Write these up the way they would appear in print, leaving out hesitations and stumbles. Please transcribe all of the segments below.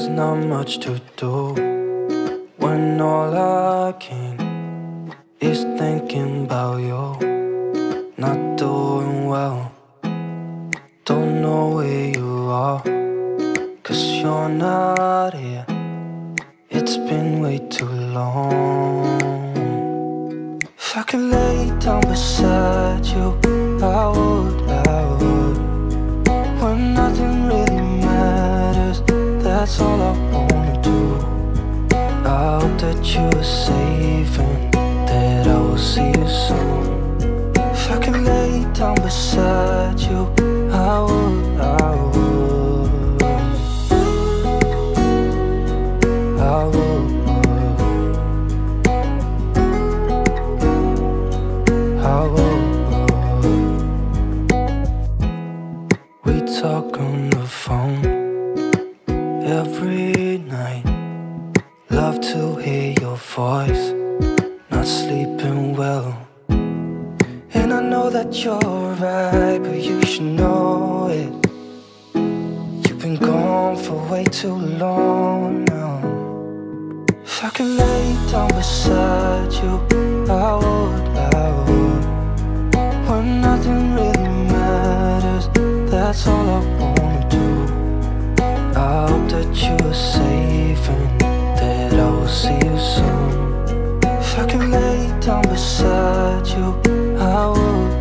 There's not much to do when all I can is thinking about you. Not doing well, don't know where you are, 'cause you're not here. It's been way too long. If I could lay down beside you, I would. When nothing really matters, that's all I wanna do. I hope that you are safe and that I will see you soon. If I could lay down beside you, I would. We talk on the phone every night. Love to hear your voice. Not sleeping well, and I know that you're right, but you should know it. You've been gone for way too long now. If I could lay down beside you, I would. When nothing really matters, that's all I wanna do. I hope that you are safe and that I will see you soon. If I could lay down beside you, I would.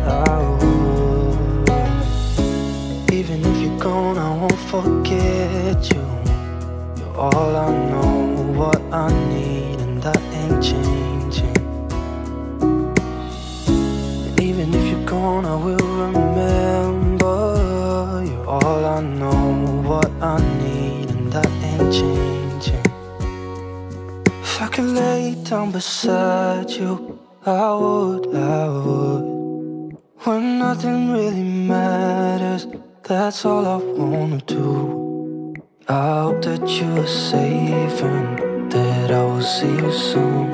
Even if you're gone, I won't forget you. You're all I know, what I need, and that ain't changing. And even if you're gone, I will remember. You're all I know, what I need, and that ain't changing. If I could lay down beside you, I would. When nothing really matters, that's all I wanna do. I hope that you are safe and that I will see you soon.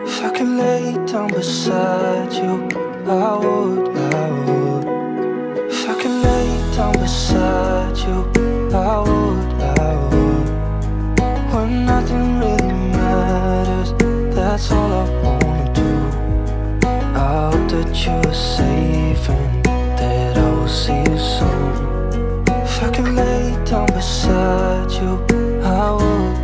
If I could lay down beside you, I would. If I could lay down beside you, I would. When nothing really matters, that's all I wanna do. I hope that you are safe and that I will see you soon. If I could lay down beside you, I would.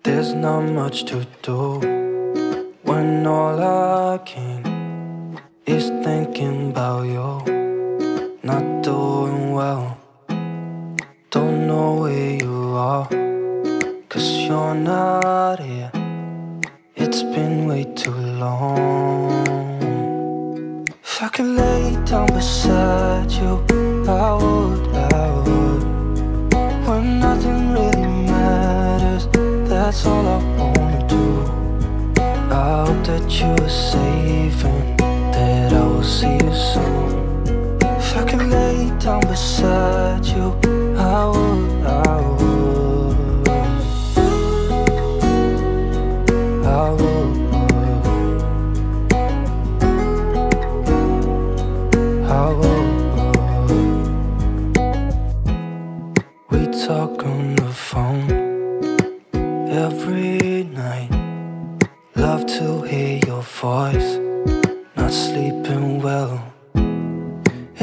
There's not much to do when all I can is thinking about you. Not doing well, don't know where you are, 'cause you're not here. It's been way too long. If I could lay down beside you, I would. When nothing really matters, that's all I wanna do. I hope that you are safe and that I will see you soon. If I could lay down beside you, I would. We talk on the phone every night. Love to hear your voice. Not sleeping well,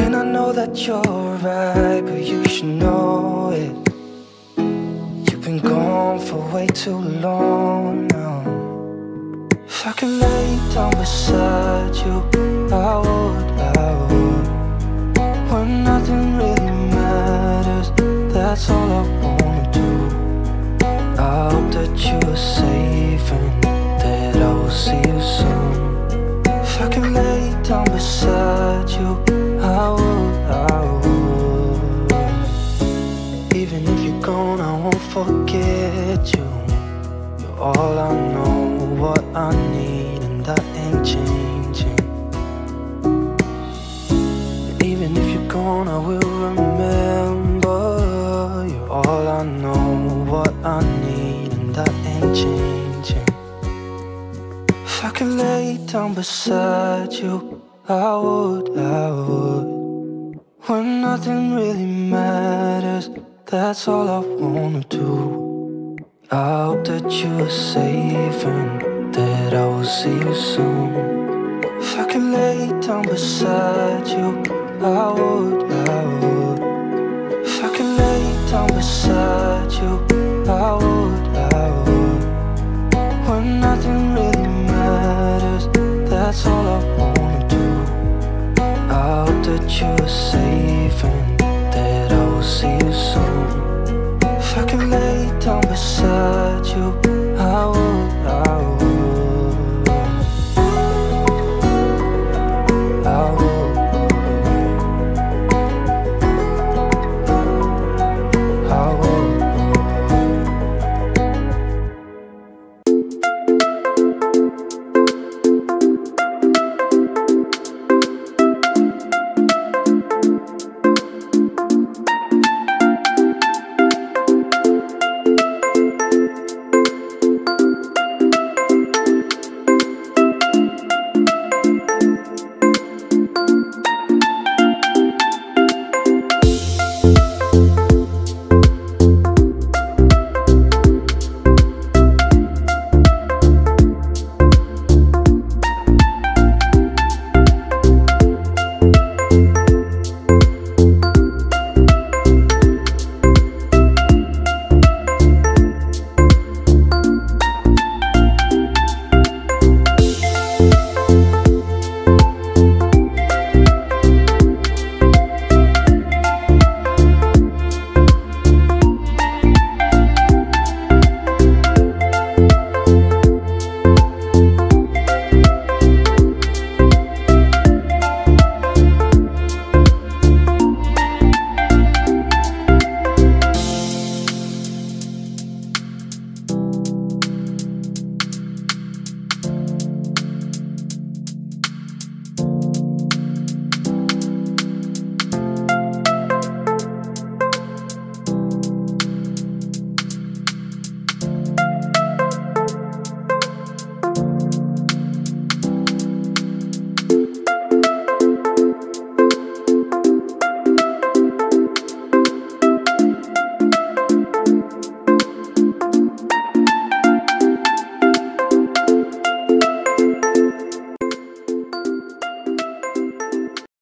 and I know that you're right, but you should know it. You've been gone for way too long now. If I could lay down beside you, I would. When nothing really matters, that's all I wanna do. I hope that you are safe and that I will see you soon. If I could lay down beside you, I would. Even if you're gone, I won't forget you. You're all I know, what I need, and that ain't changing. And even if you're gone, I will remember. You're all I know, I could lay down beside you, I would. When nothing really matters, that's all I wanna do. I hope that you are safe and that I will see you soon. If I could lay down beside you, I would.